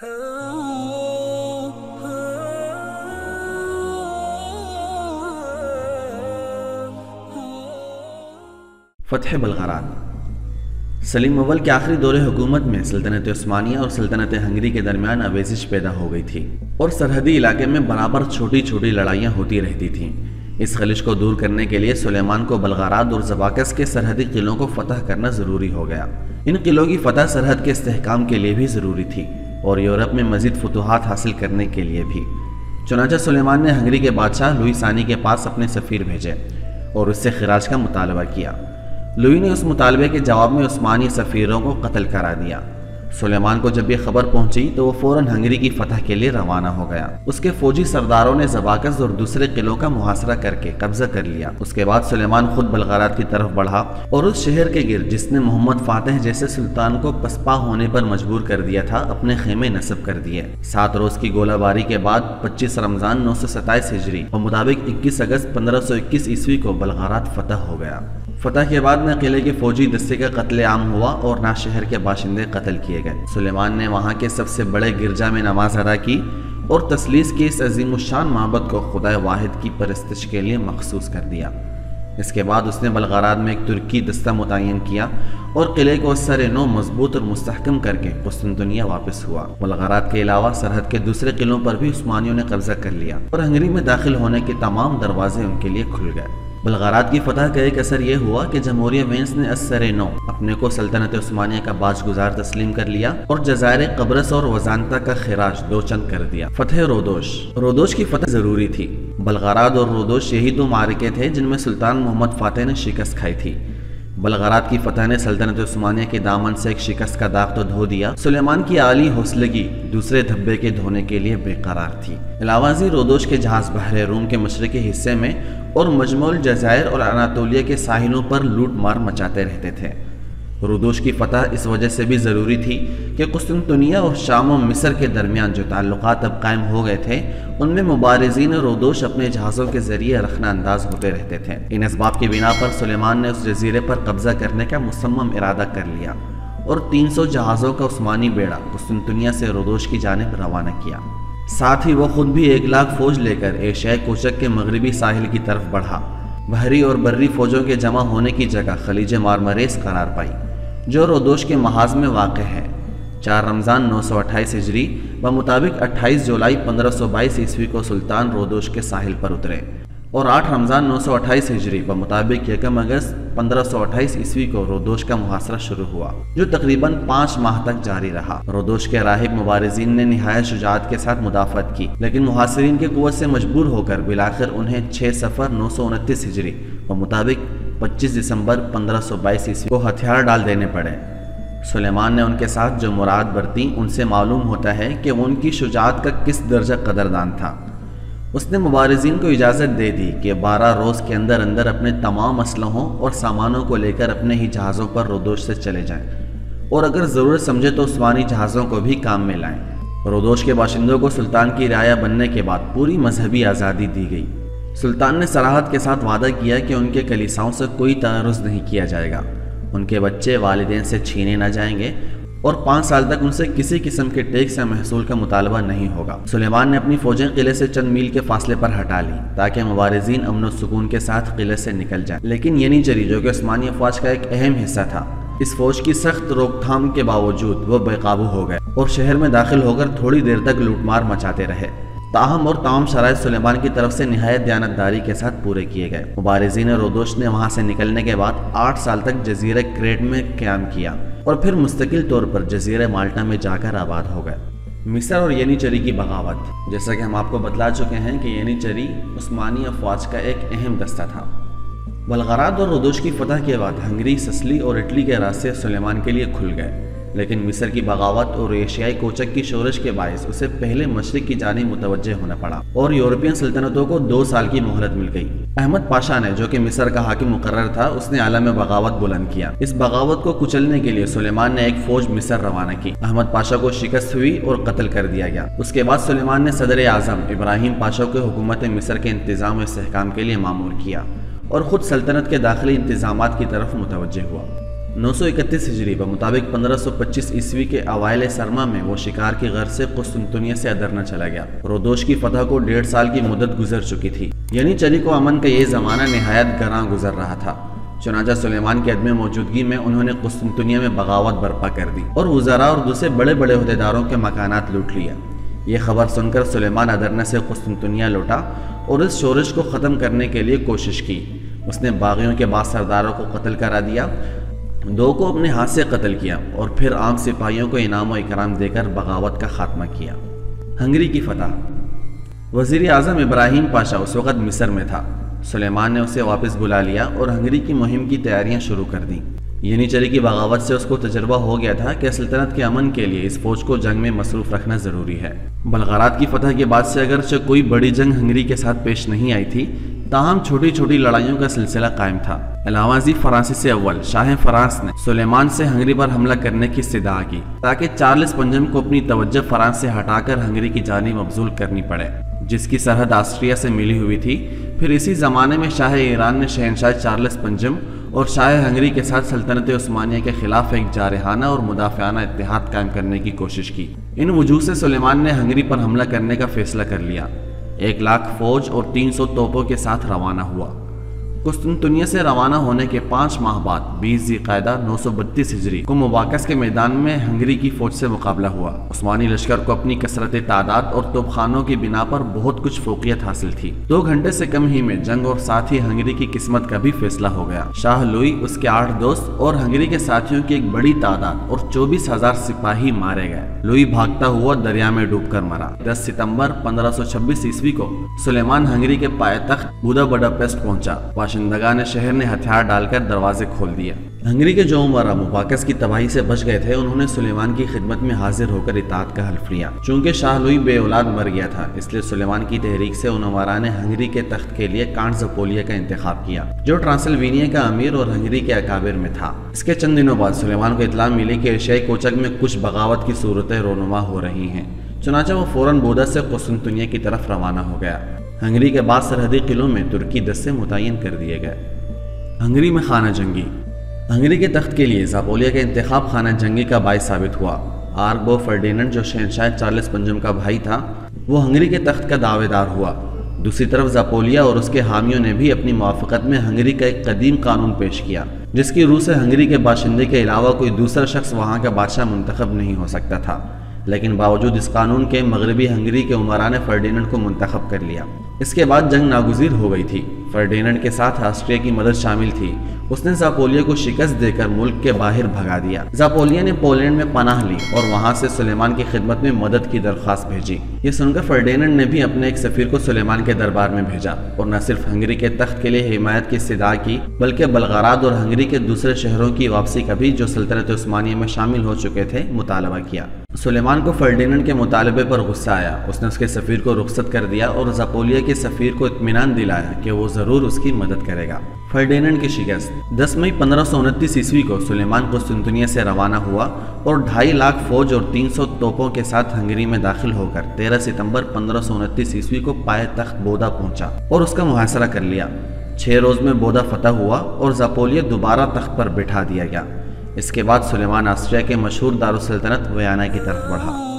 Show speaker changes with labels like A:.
A: فتح بلغراد۔ سلیم اول کے آخری دور حکومت میں سلطنت عثمانیہ اور سلطنت ہنگری کے درمیان آویزش پیدا ہو گئی تھی اور سرحدی علاقے میں برابر چھوٹی چھوٹی لڑائیاں ہوتی رہتی تھیں۔ اس خلش کو دور کرنے کے لیے سلیمان کو بلغراد اور زباکس کے سرحدی قلعوں کو فتح کرنا ضروری ہو گیا۔ ان قلعوں کی فتح سرحد کے استحکام کے لیے بھی ضروری تھی اور یورپ میں مزید فتوحات حاصل کرنے کے لیے بھی۔ چنانچہ سلیمان نے ہنگری کے بادشاہ لوئی ثانی کے پاس اپنے سفیر بھیجے اور اس سے خراج کا مطالبہ کیا۔ لوئی نے اس مطالبے کے جواب میں عثمانی سفیروں کو قتل کرا دیا۔ سلیمان کو جب یہ خبر پہنچی تو وہ فوراً ہنگری کی فتح کے لیے روانہ ہو گیا۔ اس کے فوجی سرداروں نے زباکس اور دوسرے قلعوں کا محاصرہ کر کے قبضہ کر لیا۔ اس کے بعد سلیمان خود بلغراد کی طرف بڑھا اور اس شہر کے گرد جس نے محمد فاتح جیسے سلطان کو پسپا ہونے پر مجبور کر دیا تھا اپنے خیمے نصب کر دیے۔ 7 روز کی گولہ باری کے بعد 25 رمضان 927 ہجری اور مطابق 21 اگست 1521 عیسوی کو بلغراد فتح ہو گیا۔ فتح کے بعد میں قلعے کے فوجی دستے کا قتل عام ہوا اور نہ شہر کے باشندے قتل کیے گئے۔ سلیمان نے وہاں کے سب سے بڑے گرجا میں نماز ادا کی اور تثلیث کے اس عظیم الشان معبد کو خدا واحد کی پرستش کے لیے مخصوص کر دیا۔ اس کے بعد اس نے بلغراد میں ایک ترکی دستہ متعین کیا اور قلعے کو سر نو مضبوط اور مستحکم کر کے قسطنطنیہ واپس ہوا۔ بلغراد کے علاوہ سرحد کے دوسرے قلعوں پر بھی عثمانیوں نے قبضہ کر لیا اور ہنگری میں داخل ہونے کے تمام دروازے ان کے لیے کھل گئے۔ بلغراد کی فتح کا ایک اثر یہ ہوا کہ جمہوریہ وینس نے السر نو اپنے کو سلطنت عثمانیہ کا باج گزار تسلیم کر لیا اور جزائر قبرص اور وزانتا کا خراج دو چند کر دیا۔ فتح رودوش۔ رودوش کی فتح ضروری تھی۔ بلغراد اور رودوش یہی 2 معرکے تھے جن میں سلطان محمد فاتح نے شکست کھائی تھی۔ بلغراد کی فتح نے سلطنت عثمانیہ کے دامن سے ایک شکست کا داغ تو دھو دیا، سلیمان کی عالی حوصلگی دوسرے دھبے کے دھونے کے لیے بے قرار تھی۔ علاوہ ازیں رودوش کے جہاز بحر روم کے مشرقی حصے میں اور مجموع الجزائر اور اناطولیہ کے ساحلوں پر لوٹ مار مچاتے رہتے تھے۔ رودوش کی فتح اس وجہ سے بھی ضروری تھی کہ قسطنطنیہ اور شام و مصر کے درمیان جو تعلقات اب قائم ہو گئے تھے ان میں مبارزین رودوش اپنے جہازوں کے ذریعے رخنہ انداز ہوتے رہتے تھے۔ ان اسباب کی بنا پر سلیمان نے اس جزیرے پر قبضہ کرنے کا مصمم ارادہ کر لیا اور 300 جہازوں کا عثمانی بیڑا قسطنطنیہ سے رودوش کی جانب روانہ کیا۔ ساتھ ہی وہ خود بھی 1,00,000 فوج لے کر ایشیائے کوچک کے مغربی ساحل کی طرف بڑھا۔ بحری اور بری فوجوں کے جمع ہونے کی جگہ خلیج مارمریس قرار پائی جو رودوش کے محاذ میں واقع ہے۔ 4 رمضان 928 ہجری بمطابق 28 جولائی 1522 عیسوی کو سلطان رودوش کے ساحل پر اترے اور 8 رمضان 928 ہجری بمطابق 1 اگست 1528 عیسوی کو رودوش کا محاصرہ شروع ہوا جو تقریباً 5 ماہ تک جاری رہا۔ رودوش کے راہب مبارزین نے نہایت شجاعت کے ساتھ مدافعت کی لیکن محاصرین کی قوت سے مجبور ہو کر بالآخر انہیں 6 صفر 929 ہجری بمطابق 25 دسمبر 1522 عیسوی کو ہتھیار ڈال دینے پڑے۔ سلیمان نے ان کے ساتھ جو مراد برتی ان سے معلوم ہوتا ہے کہ وہ ان کی شجاعت کا کس درجہ قدردان تھا۔ اس نے مبارزین کو اجازت دے دی کہ 12 روز کے اندر اندر اپنے تمام اسلحوں اور سامانوں کو لے کر اپنے ہی جہازوں پر رودوش سے چلے جائیں اور اگر ضرورت سمجھے تو عثمانی جہازوں کو بھی کام میں لائیں۔ رودوش کے باشندوں کو سلطان کی رعایا بننے کے بعد پوری مذہبی آزادی دی گئی۔ سلطان نے صراحت کے ساتھ وعدہ کیا کہ ان کے کلیساؤں سے کوئی تعرض نہیں کیا جائے گا، ان کے بچے والدین سے چھینے نہ جائیں گے اور 5 سال تک ان سے کسی قسم کے ٹیکس یا محصول کا مطالبہ نہیں ہوگا۔ سلیمان نے اپنی فوجیں قلعے سے چند میل کے فاصلے پر ہٹا لی تاکہ مبارزین امن و سکون کے ساتھ قلعے سے نکل جائیں، لیکن ینیچری جو کہ عثمانی افواج کا ایک اہم حصہ تھا اس فوج کی سخت روک تھام کے باوجود وہ بے قابو ہو گئے اور شہر میں داخل ہو کر تھوڑی دیر تک لوٹ مار مچاتے رہے۔ تاہم اور تمام شرائط سلیمان کی طرف سے نہایت دیانتداری کے ساتھ پورے کیے گئے۔ مبارزین رودوش نے وہاں سے نکلنے کے بعد 8 سال تک جزیرہ کریٹ میں قیام کیا اور پھر مستقل طور پر جزیرہ مالٹا میں جا کر آباد ہو گئے۔ مصر اور ینیچری کی بغاوت۔ جیسا کہ ہم آپ کو بتلا چکے ہیں کہ ینیچری عثمانی افواج کا ایک اہم دستہ تھا۔ بلغراد اور رودوش کی فتح کے بعد ہنگری، سسلی اور اٹلی کے راستے سلیمان کے لیے کھل گئے، لیکن مصر کی بغاوت اور ایشیائی کوچک کی شورش کے باعث اسے پہلے مشرق کی جانب متوجہ ہونا پڑا اور یورپین سلطنتوں کو 2 سال کی مہلت مل گئی۔ احمد پاشا نے جو کہ مصر کا حاکم مقرر تھا اس نے عالم بغاوت بلند کیا۔ اس بغاوت کو کچلنے کے لیے سلیمان نے ایک فوج مصر روانہ کی۔ احمد پاشا کو شکست ہوئی اور قتل کر دیا گیا۔ اس کے بعد سلیمان نے صدر اعظم ابراہیم پاشا کو حکومت مصر کے انتظام و استحکام کے لیے مامور کیا اور خود سلطنت کے داخلی انتظامات کی طرف متوجہ ہوا۔ 931 ہجری بمطابق 1525 عیسوی کے اوائل سرما میں وہ شکار کی غرض سے قسطنطنیہ سے ادرنہ چلا گیا۔ رودوش کی فتح کو 1.5 سال کی مدت گزر چکی تھی، یعنی چلیق و امن کا یہ زمانہ نہایت گراں گزر رہا تھا۔ چنانچہ سلیمان کی عدم موجودگی میں انہوں نے قسطنطنیہ میں بغاوت برپا کر دی اور وزراء اور دوسرے بڑے بڑے عہدیداروں کے مکانات لوٹ لیا۔ یہ خبر سن کر سلیمان ادرنہ سے قسطنطنیہ لوٹا اور اس شورش کو ختم کرنے کے لیے کوشش کی۔ اس نے باغیوں کے بعض سرداروں کو قتل کرا دیا، 2 کو اپنے ہاتھ سے قتل کیا اور پھر عام سپاہیوں کو انعام و اکرام دے کر بغاوت کا خاتمہ کیا۔ ہنگری کی فتح۔ وزیر اعظم ابراہیم پاشا اس وقت مصر میں تھا۔ سلیمان نے اسے واپس بلا لیا اور ہنگری کی مہم کی تیاریاں شروع کر دیں۔ ینیچری کی بغاوت سے اس کو تجربہ ہو گیا تھا کہ سلطنت کے امن کے لیے اس فوج کو جنگ میں مصروف رکھنا ضروری ہے۔ بلغراد کی فتح کے بعد سے اگرچہ کوئی بڑی جنگ ہنگری کے ساتھ پیش نہیں آئی تھی، تاہم چھوٹی چھوٹی لڑائیوں کا سلسلہ قائم تھا۔ الاوازی فرانسیس اول شاہ فرانس نے سلیمان سے ہنگری پر حملہ کرنے کی استدعا کی تاکہ چارلس پنجم کو اپنی توجہ فرانس سے ہٹا کر ہنگری کی جانب مبذول کرنی پڑے، جس کی سرحد آسٹریا سے ملی ہوئی تھی۔ پھر اسی زمانے میں شاہ ایران نے شہنشاہ چارلس پنجم اور شاہ ہنگری کے ساتھ سلطنت عثمانیہ کے خلاف ایک جارحانہ اور مدافعانہ اتحاد قائم کرنے کی کوشش کی۔ ان وجوہ سے سلیمان نے ہنگری پر حملہ کرنے کا فیصلہ کر لیا۔ 1,00,000 فوج اور 300 توپوں کے ساتھ روانہ ہوا۔ قسطنطنیہ سے روانہ ہونے کے 5 ماہ بعد 20 ذی القعدہ 932 ہجری کو مباکس کے میدان میں ہنگری کی فوج سے مقابلہ ہوا۔ عثمانی لشکر کو اپنی کثرت تعداد اور توپ خانوں کی بنا پر بہت کچھ فوقیت حاصل تھی۔ 2 گھنٹے سے کم ہی میں جنگ اور ساتھ ہی ہنگری کی قسمت کا بھی فیصلہ ہو گیا۔ شاہ لوئی، اس کے 8 دوست اور ہنگری کے ساتھیوں کی ایک بڑی تعداد اور 24,000 سپاہی مارے گئے۔ لوئی بھاگتا ہوا دریا میں ڈوب کر مرا۔ 10 ستمبر 1526 عیسوی کو سلیمان ہنگری کے پائے تخت بوداپیسٹ پہنچا۔ باشندگان شہر نے ہتھیار ڈال کر دروازے کھول دیا۔ ہنگری کے جو عمرا مباکس کی تباہی سے بچ گئے تھے، انہوں نے سلیمان کی خدمت میں حاضر ہو کر اطاعت کا حلف لیا۔ چونکہ شاہ لوئی بے اولاد مر گیا تھا، اس لیے سلیمان کی تحریک سے ان عمرا نے ہنگری کے تخت کے لیے کانٹ زپولیا کا انتخاب کیا، جو ٹرانسلوینیا کا امیر اور ہنگری کے اکابر میں تھا۔ اس کے چند دنوں بعد سلیمان کو اطلاع ملی کہ ایشیائی کوچک میں کچھ بغاوت کی صورتیں رونما ہو رہی ہیں، چنانچہ وہ فوراً بودا سے قسطنطنیہ کی طرف روانہ ہو گیا۔ ہنگری کے بعد سرحدی قلعوں میں ترکی دستے متعین کر دیے گئے۔ ہنگری میں خانہ جنگی۔ ہنگری کے تخت کے لیے زاپولیا کا انتخاب خانہ جنگی کا باعث ثابت ہوا۔ آرگو فرڈیننڈ، جو شہنشاہ چارلس پنجم کا بھائی تھا، وہ ہنگری کے تخت کا دعوے دار ہوا۔ دوسری طرف زاپولیا اور اس کے حامیوں نے بھی اپنی موافقت میں ہنگری کا ایک قدیم قانون پیش کیا، جس کی روح سے ہنگری کے باشندے کے علاوہ کوئی دوسرا شخص وہاں کا بادشاہ منتخب نہیں ہو سکتا تھا۔ لیکن باوجود اس قانون کے مغربی ہنگری کے عمرا نے فرڈیننڈ کو منتخب کر لیا۔ اس کے بعد جنگ ناگزیر ہو گئی تھی۔ فرڈیننڈ کے ساتھ آسٹریا کی مدد شامل تھی۔ اس نے زاپولیا کو شکست دے کر ملک کے باہر بھگا دیا۔ زاپولیا نے پولینڈ میں پناہ لی اور وہاں سے سلیمان کی خدمت میں مدد کی درخواست بھیجی۔ یہ سن کر فرڈیننڈ نے بھی اپنے ایک سفیر کو سلیمان کے دربار میں بھیجا اور نہ صرف ہنگری کے تخت کے لیے حمایت کی استدعا کی، بلکہ بلغراد اور ہنگری کے دوسرے شہروں کی واپسی کا بھی، جو سلطنت عثمانیہ میں شامل ہو چکے تھے، مطالبہ کیا۔ سلیمان کو فرڈیننڈ کے مطالبے پر غصہ آیا۔ اس نے اس کے سفیر کو رخصت کر دیا اور زاپولیا کے سفیر کو اطمینان دلایا کہ وہ ضرور اس کی مدد کرے گا۔ فرڈیننڈ کی شکست۔ 10 مئی 1529 عیسوی کو سلیمان قسطنطنیہ سے روانہ ہوا اور 2.5 لاکھ فوج اور 300 توپوں کے ساتھ ہنگری میں داخل ہو کر 13 ستمبر 1529 عیسوی کو پائے تخت بودا پہنچا اور اس کا محاصرہ کر لیا۔ 6 روز میں بودا فتح ہوا اور زاپولیا دوبارہ تخت پر بٹھا دیا گیا۔ اس کے بعد سلیمان آسٹریا کے مشہور دارالسلطنت ویانا کی طرف بڑھا۔